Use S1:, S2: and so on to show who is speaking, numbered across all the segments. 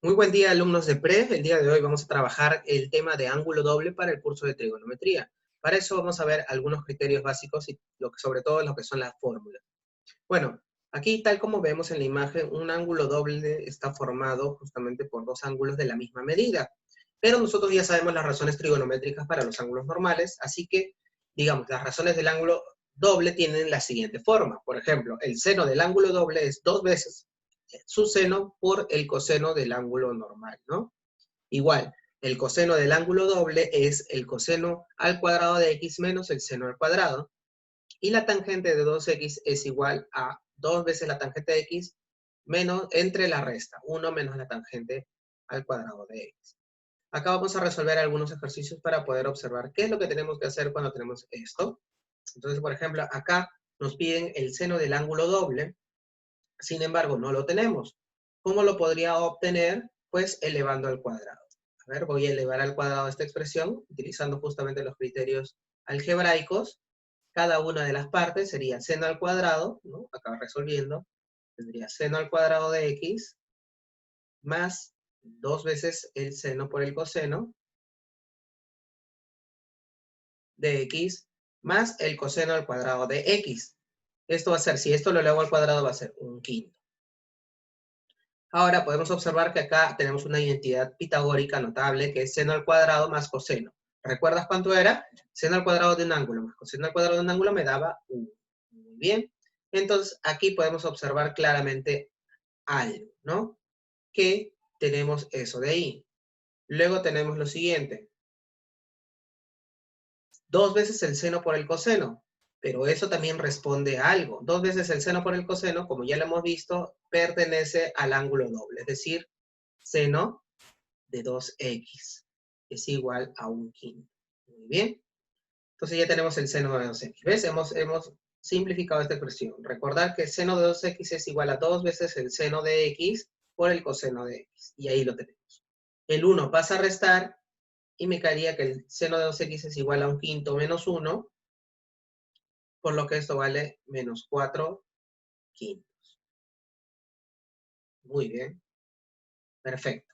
S1: Muy buen día, alumnos de PRE. El día de hoy vamos a trabajar el tema de ángulo doble para el curso de trigonometría. Para eso vamos a ver algunos criterios básicos y sobre todo lo que son las fórmulas. Bueno, aquí tal como vemos en la imagen, un ángulo doble está formado justamente por dos ángulos de la misma medida. Pero nosotros ya sabemos las razones trigonométricas para los ángulos normales, así que, digamos, las razones del ángulo doble tienen la siguiente forma. Por ejemplo, el seno del ángulo doble es 2 veces su seno por el coseno del ángulo normal, ¿no? Igual, el coseno del ángulo doble es el coseno al cuadrado de x menos el seno al cuadrado. Y la tangente de 2x es igual a 2 veces la tangente de x menos entre la resta, 1 menos la tangente al cuadrado de x. Acá vamos a resolver algunos ejercicios para poder observar qué es lo que tenemos que hacer cuando tenemos esto. Entonces, por ejemplo, acá nos piden el seno del ángulo doble. Sin embargo, no lo tenemos. ¿Cómo lo podría obtener? Pues elevando al cuadrado. A ver, voy a elevar al cuadrado esta expresión, utilizando justamente los criterios algebraicos. Cada una de las partes sería seno al cuadrado, ¿no? Acá resolviendo, tendría seno al cuadrado de x, más 2 veces el seno por el coseno de x, más el coseno al cuadrado de x. Esto va a ser, si esto lo elevo al cuadrado, va a ser un quinto. Ahora podemos observar que acá tenemos una identidad pitagórica notable que es seno al cuadrado más coseno. ¿Recuerdas cuánto era? Seno al cuadrado de un ángulo más coseno al cuadrado de un ángulo me daba 1. Muy bien. Entonces aquí podemos observar claramente algo, ¿no? Que tenemos eso de ahí. Luego tenemos lo siguiente. 2 veces el seno por el coseno. Pero eso también responde a algo. 2 veces el seno por el coseno, como ya lo hemos visto, pertenece al ángulo doble. Es decir, seno de 2x es igual a un quinto. Muy bien. Entonces ya tenemos el seno de 2x. ¿Ves? Hemos simplificado esta expresión. Recordar que el seno de 2x es igual a 2 veces el seno de x por el coseno de x. Y ahí lo tenemos. El 1 pasa a restar y me quedaría que el seno de 2x es igual a un quinto menos 1, por lo que esto vale menos 4 quintos. Muy bien. Perfecto.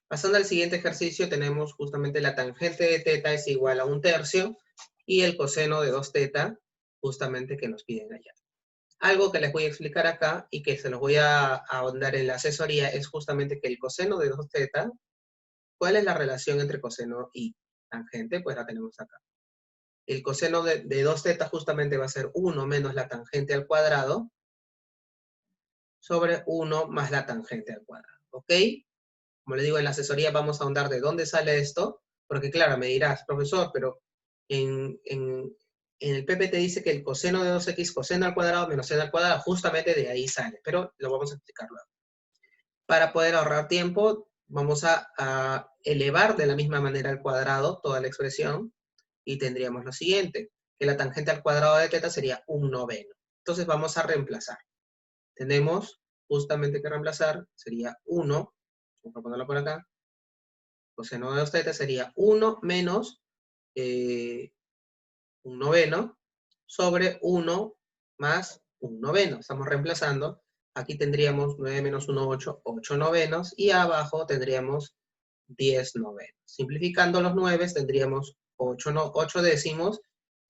S1: Pasando al siguiente ejercicio, tenemos justamente la tangente de teta es igual a un tercio y el coseno de 2 teta, justamente que nos piden allá. Algo que les voy a explicar acá y que se los voy a ahondar en la asesoría es justamente que el coseno de 2 teta, ¿cuál es la relación entre coseno y tangente? Pues la tenemos acá. El coseno de 2 teta justamente va a ser 1 menos la tangente al cuadrado sobre 1 más la tangente al cuadrado. ¿Ok? Como le digo, en la asesoría vamos a ahondar de dónde sale esto, porque claro, me dirás, profesor, pero en el PPT dice que el coseno de 2x, coseno al cuadrado menos seno al cuadrado, justamente de ahí sale, pero lo vamos a explicar luego. Para poder ahorrar tiempo, vamos a elevar de la misma manera al cuadrado toda la expresión y tendríamos lo siguiente, que la tangente al cuadrado de teta sería un noveno. Entonces vamos a reemplazar. Tenemos justamente que reemplazar, sería 1, vamos a ponerlo por acá, coseno de 2 teta sería 1 menos un noveno sobre 1 más un noveno. Estamos reemplazando. Aquí tendríamos 9 menos 1, 8, 8 novenos. Y abajo tendríamos 10 novenos. Simplificando los 9 tendríamos 8, 8 décimos,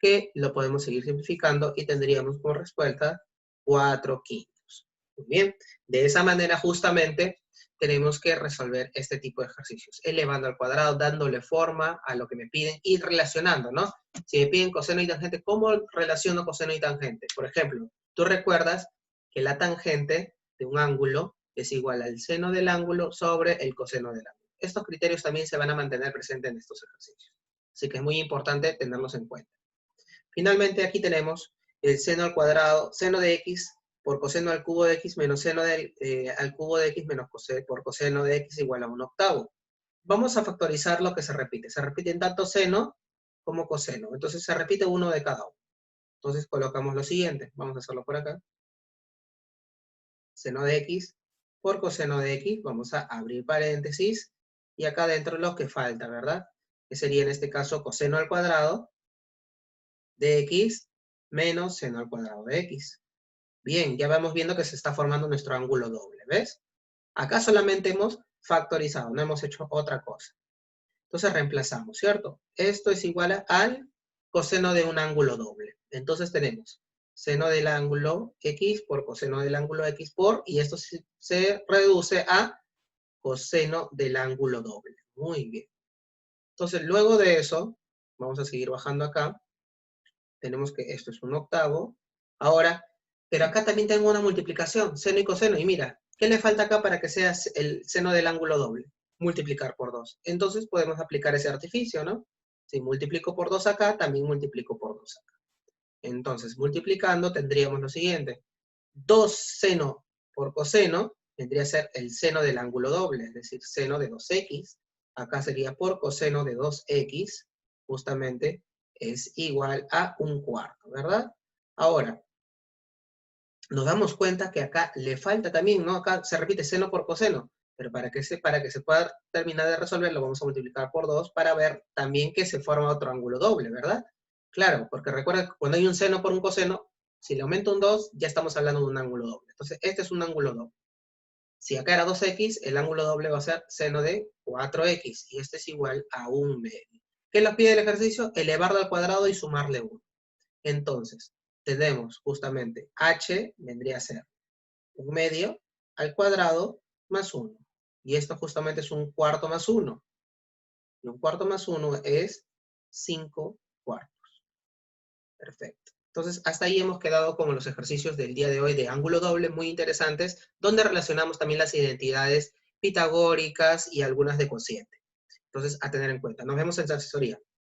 S1: que lo podemos seguir simplificando y tendríamos por respuesta 4 quintos. Muy bien. De esa manera justamente tenemos que resolver este tipo de ejercicios. Elevando al cuadrado, dándole forma a lo que me piden y relacionando, ¿no? Si me piden coseno y tangente, ¿cómo relaciono coseno y tangente? Por ejemplo, tú recuerdas que la tangente de un ángulo es igual al seno del ángulo sobre el coseno del ángulo. Estos criterios también se van a mantener presentes en estos ejercicios. Así que es muy importante tenerlos en cuenta. Finalmente, aquí tenemos el seno al cuadrado, seno de x por coseno al cubo de x menos seno al cubo de x menos por coseno de x igual a 1/8. Vamos a factorizar lo que se repite. Se repiten tanto seno como coseno. Entonces se repite uno de cada uno. Entonces colocamos lo siguiente. Vamos a hacerlo por acá. Seno de x por coseno de x. Vamos a abrir paréntesis. Y acá dentro lo que falta, ¿verdad? Que sería en este caso coseno al cuadrado de x menos seno al cuadrado de x. Bien, ya vamos viendo que se está formando nuestro ángulo doble, ¿ves? Acá solamente hemos factorizado, no hemos hecho otra cosa. Entonces reemplazamos, ¿cierto? Esto es igual al coseno de un ángulo doble. Entonces tenemos seno del ángulo X por coseno del ángulo X por, y esto se reduce a coseno del ángulo doble. Muy bien. Entonces, luego de eso, vamos a seguir bajando acá. Tenemos que esto es un octavo. Ahora, pero acá también tengo una multiplicación, seno y coseno. Y mira, ¿qué le falta acá para que sea el seno del ángulo doble? Multiplicar por 2. Entonces podemos aplicar ese artificio, ¿no? Si multiplico por 2 acá, también multiplico por 2 acá. Entonces, multiplicando tendríamos lo siguiente. 2 seno por coseno vendría a ser el seno del ángulo doble, es decir, seno de 2x. Acá sería por coseno de 2x, justamente es igual a 1/4, ¿verdad? Ahora, nos damos cuenta que acá le falta también, ¿no? Acá se repite seno por coseno, pero para que se pueda terminar de resolver, lo vamos a multiplicar por 2 para ver también que se forma otro ángulo doble, ¿verdad? Claro, porque recuerda que cuando hay un seno por un coseno, si le aumento un 2, ya estamos hablando de un ángulo doble. Entonces, este es un ángulo doble. Si acá era 2x, el ángulo doble va a ser seno de 4x, y este es igual a 1/2. ¿Qué nos pide el ejercicio? Elevarlo al cuadrado y sumarle 1. Entonces, tenemos justamente h vendría a ser 1/2 al cuadrado más 1. Y esto justamente es 1/4 más 1. Y 1/4 más 1 es 5/4. Perfecto. Entonces, hasta ahí hemos quedado con los ejercicios del día de hoy de ángulo doble, muy interesantes, donde relacionamos también las identidades pitagóricas y algunas de cociente. Entonces, a tener en cuenta. Nos vemos en la asesoría.